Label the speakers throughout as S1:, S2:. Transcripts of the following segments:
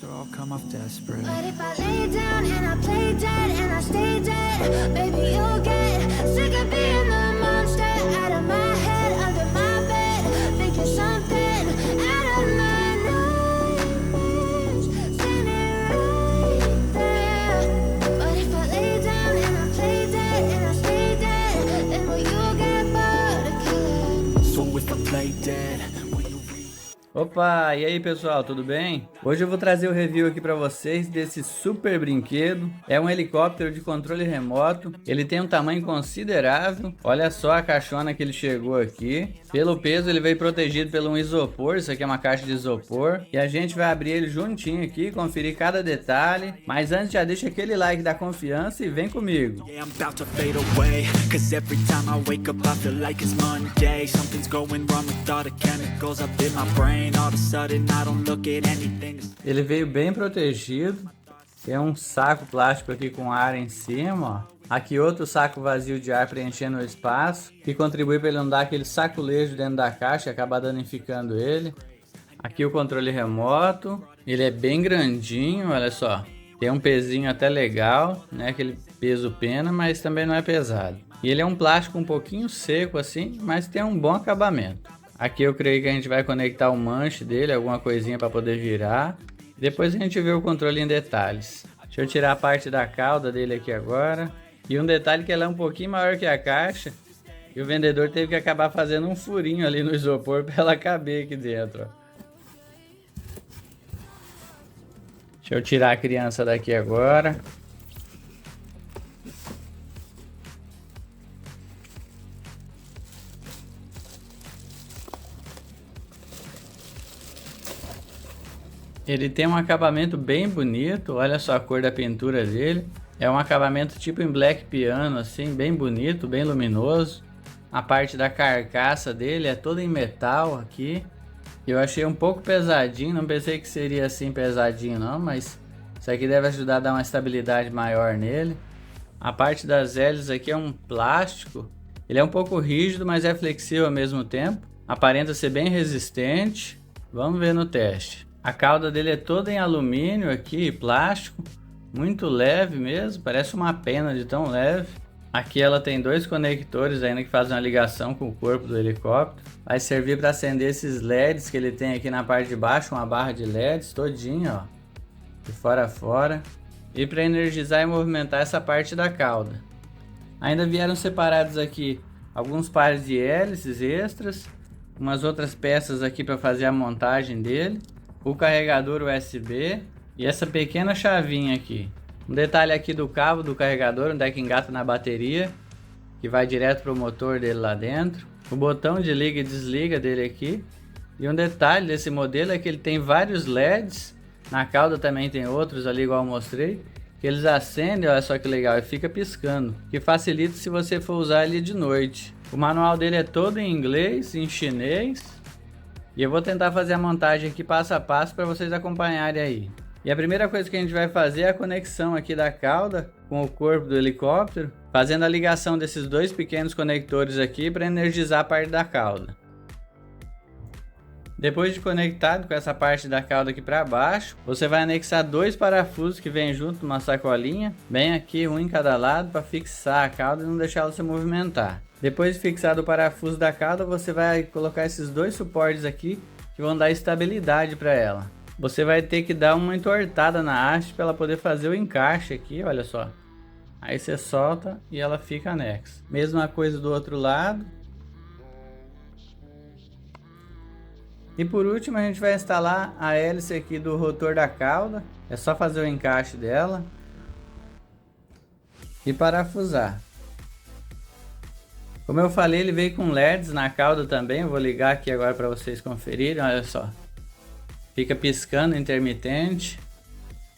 S1: Or I'll come off desperate.
S2: But if I lay down and I play dead and I stay dead, baby, you'll get sick of being the monster out of my head, under my bed, thinking something out of my nightmares, standing right there. But if I lay down and I play dead and I stay dead, then will you get bored of killing?
S1: So if I play dead, will you
S3: Opa, e aí pessoal, tudo bem? Hoje eu vou trazer o review aqui para vocês desse super brinquedo. É um helicóptero de controle remoto, ele tem um tamanho considerável. Olha só a caixona que ele chegou aqui. Pelo peso ele veio protegido pelo um isopor, isso aqui é uma caixa de isopor. E a gente vai abrir ele juntinho aqui, conferir cada detalhe. Mas antes já deixa aquele like da confiança e vem comigo.
S1: Yeah, I'm about to fade away. Cause every time I wake up I feel like it's Monday. Something's going wrong with all the chemicals up in my brain. All of a sudden I don't look at anything.
S3: Ele veio bem protegido. Tem um saco plástico aqui com ar em cima, ó. Aqui outro saco vazio de ar preenchendo o espaço, que contribui para ele não dar aquele saculejo dentro da caixa e acabar danificando ele. Aqui o controle remoto, ele é bem grandinho, olha só. Tem um pezinho até legal, né? Aquele peso pena, mas também não é pesado. E ele é um plástico um pouquinho seco assim, mas tem um bom acabamento. Aqui eu creio que a gente vai conectar o manche dele, alguma coisinha para poder virar. Depois a gente vê o controle em detalhes. Deixa eu tirar a parte da cauda dele aqui agora. E um detalhe que ela é um pouquinho maior que a caixa. E o vendedor teve que acabar fazendo um furinho ali no isopor para ela caber aqui dentro, ó. Deixa eu tirar a criança daqui agora. Ele tem um acabamento bem bonito, olha só a cor da pintura dele. É um acabamento tipo em black piano, assim, bem bonito, bem luminoso. A parte da carcaça dele é toda em metal aqui. Eu achei um pouco pesadinho, não pensei que seria assim pesadinho não, mas isso aqui deve ajudar a dar uma estabilidade maior nele. A parte das hélices aqui é um plástico. Ele é um pouco rígido, mas é flexível ao mesmo tempo. Aparenta ser bem resistente. Vamos ver no teste. A cauda dele é toda em alumínio aqui, plástico, muito leve mesmo, parece uma pena de tão leve. Aqui ela tem dois conectores ainda que fazem uma ligação com o corpo do helicóptero. Vai servir para acender esses LEDs que ele tem aqui na parte de baixo, uma barra de LEDs todinha, ó, de fora a fora. E para energizar e movimentar essa parte da cauda. Ainda vieram separados aqui alguns pares de hélices extras, umas outras peças aqui para fazer a montagem dele. O carregador USB e essa pequena chavinha aqui. Um detalhe aqui do cabo do carregador, onde é que engata na bateria, que vai direto para o motor dele lá dentro. O botão de liga e desliga dele aqui. E um detalhe desse modelo é que ele tem vários LEDs. Na cauda também tem outros ali, igual eu mostrei, que eles acendem, olha só que legal, e fica piscando, que facilita se você for usar ele de noite. O manual dele é todo em inglês, em chinês. E eu vou tentar fazer a montagem aqui passo a passo para vocês acompanharem aí. E a primeira coisa que a gente vai fazer é a conexão aqui da cauda com o corpo do helicóptero, fazendo a ligação desses dois pequenos conectores aqui para energizar a parte da cauda. Depois de conectado com essa parte da cauda aqui para baixo, você vai anexar dois parafusos que vêm junto numa sacolinha, bem aqui, um em cada lado, para fixar a cauda e não deixar ela se movimentar. Depois de fixado o parafuso da cauda, você vai colocar esses dois suportes aqui que vão dar estabilidade para ela. Você vai ter que dar uma entortada na haste para ela poder fazer o encaixe aqui, olha só. Aí você solta e ela fica anexa. Mesma coisa do outro lado. E por último a gente vai instalar a hélice aqui do rotor da cauda. É só fazer o encaixe dela e parafusar. Como eu falei, ele veio com LEDs na cauda também. Eu vou ligar aqui agora para vocês conferirem, olha só. Fica piscando intermitente.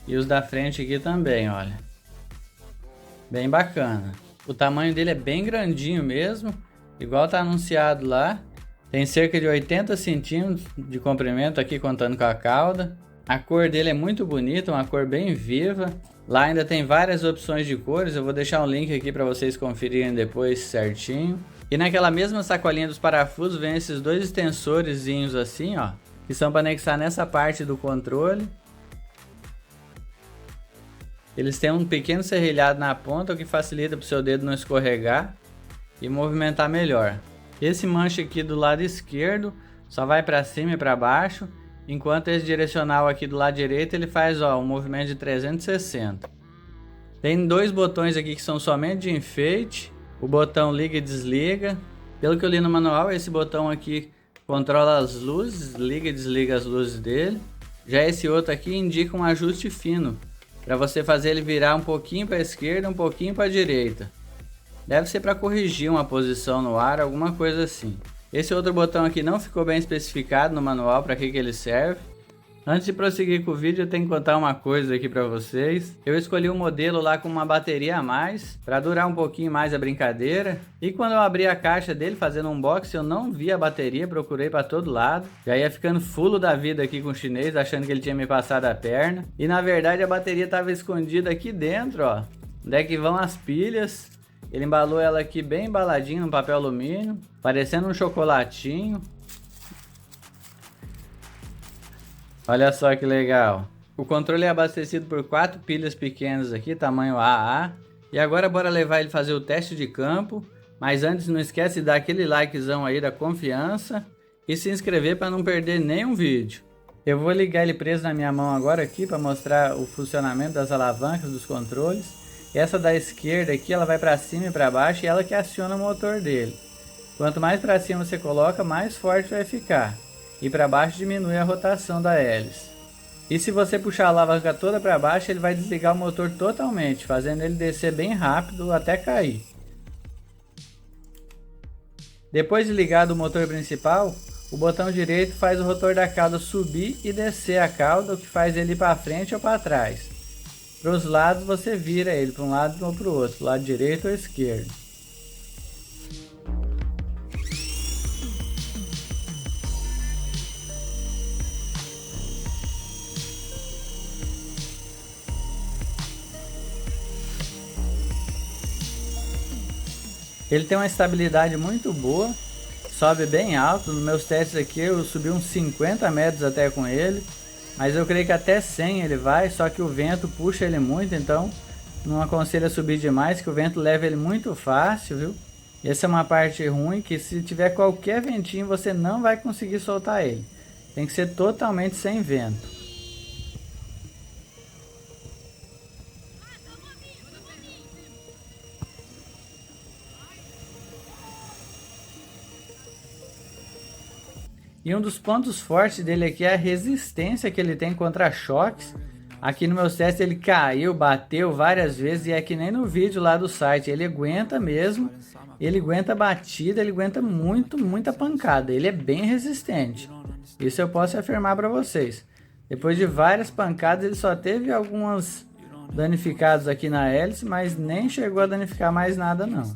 S3: E os da frente aqui também, olha. Bem bacana. O tamanho dele é bem grandinho mesmo, igual tá anunciado lá. Tem cerca de 80 centímetros de comprimento aqui, contando com a cauda. A cor dele é muito bonita, uma cor bem viva. Lá ainda tem várias opções de cores, eu vou deixar um link aqui para vocês conferirem depois certinho. E naquela mesma sacolinha dos parafusos vem esses dois extensorzinhos assim, ó, que são para anexar nessa parte do controle. Eles têm um pequeno serrilhado na ponta, o que facilita para o seu dedo não escorregar e movimentar melhor. Esse manche aqui do lado esquerdo só vai para cima e para baixo, enquanto esse direcional aqui do lado direito ele faz um movimento de 360. Tem dois botões aqui que são somente de enfeite, o botão liga e desliga. Pelo que eu li no manual, esse botão aqui controla as luzes, liga e desliga as luzes dele. Já esse outro aqui indica um ajuste fino, para você fazer ele virar um pouquinho para a esquerda, um pouquinho para a direita. Deve ser para corrigir uma posição no ar, alguma coisa assim. Esse outro botão aqui não ficou bem especificado no manual para que ele serve. Antes de prosseguir com o vídeo, eu tenho que contar uma coisa aqui para vocês. Eu escolhi um modelo lá com uma bateria a mais, para durar um pouquinho mais a brincadeira. E quando eu abri a caixa dele fazendo um unboxing, eu não vi a bateria, procurei para todo lado. Já ia ficando fulo da vida aqui com o chinês, achando que ele tinha me passado a perna. E na verdade a bateria estava escondida aqui dentro, ó. Onde é que vão as pilhas? Ele embalou ela aqui bem embaladinho no papel alumínio, parecendo um chocolatinho. Olha só que legal. O controle é abastecido por 4 pilhas pequenas aqui, tamanho AA. E agora bora levar ele fazer o teste de campo. Mas antes não esquece de dar aquele likezão aí da confiança e se inscrever para não perder nenhum vídeo. Eu vou ligar ele preso na minha mão agora aqui para mostrar o funcionamento das alavancas dos controles. Essa da esquerda aqui, ela vai para cima e para baixo e ela que aciona o motor dele. Quanto mais para cima você coloca, mais forte vai ficar. E para baixo diminui a rotação da hélice. E se você puxar a alavanca toda para baixo, ele vai desligar o motor totalmente, fazendo ele descer bem rápido até cair. Depois de ligado o motor principal, o botão direito faz o rotor da cauda subir e descer a cauda, o que faz ele ir para frente ou para trás. Para os lados você vira ele para um lado ou para o outro, lado direito ou esquerdo. Ele tem uma estabilidade muito boa, sobe bem alto. Nos meus testes aqui eu subi uns 50 metros até com ele. Mas eu creio que até 100 ele vai, só que o vento puxa ele muito, então não aconselho subir demais, que o vento leva ele muito fácil, viu? Essa é uma parte ruim, que se tiver qualquer ventinho você não vai conseguir soltar ele. Tem que ser totalmente sem vento. E um dos pontos fortes dele aqui é a resistência que ele tem contra choques. Aqui no meu teste ele caiu, bateu várias vezes e é que nem no vídeo lá do site. Ele aguenta mesmo, ele aguenta batida, ele aguenta muita pancada. Ele é bem resistente. Isso eu posso afirmar para vocês. Depois de várias pancadas ele só teve algumas danificados aqui na hélice, mas nem chegou a danificar mais nada não.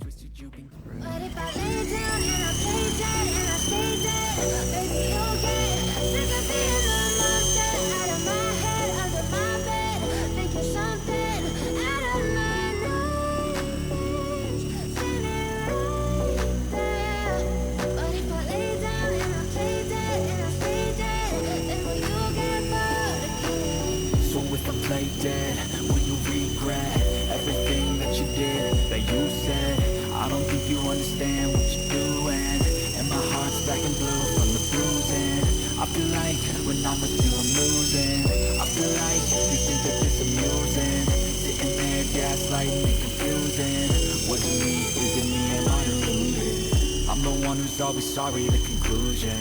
S1: Dead, will you regret everything that you did, that you said? I don't think you understand what you're doing, and my heart's black and blue from the bruising. I feel like when I'm with you I'm losing. I feel like you think that this amusing, sitting there gaslighting and confusing. What you need isn't me and I'm deluded. I'm the one who's always sorry, the conclusion,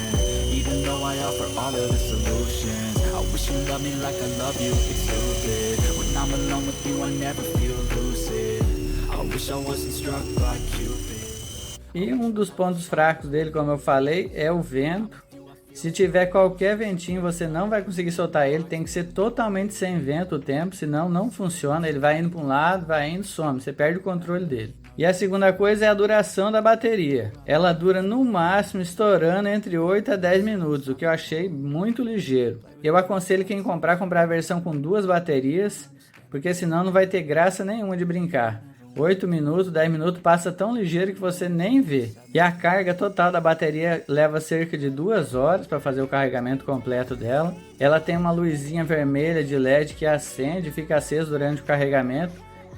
S1: even though I offer all of the solutions. I wish you loved me like I love you, it's stupid. When I'm alone with you I never feel lucid. I wish I wasn't struck by Cupid.
S3: E um dos pontos fracos dele, como eu falei, é o vento. Se tiver qualquer ventinho você não vai conseguir soltar ele, tem que ser totalmente sem vento o tempo, senão não funciona. Ele vai indo para um lado, vai indo, some, você perde o controle dele. E a segunda coisa é a duração da bateria. Ela dura no máximo, estourando, entre 8 a 10 minutos, o que eu achei muito ligeiro. Eu aconselho quem comprar a versão com 2 baterias, porque senão não vai ter graça nenhuma de brincar. 8 minutos, 10 minutos, passa tão ligeiro que você nem vê. E a carga total da bateria leva cerca de 2 horas para fazer o carregamento completo dela. Ela tem uma luzinha vermelha de LED que acende e fica acesa durante o carregamento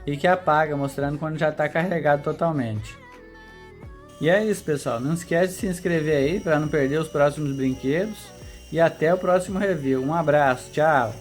S3: e que apaga, mostrando quando já está carregado totalmente. E é isso, pessoal. Não esquece de se inscrever aí para não perder os próximos brinquedos. E até o próximo review. Um abraço, tchau!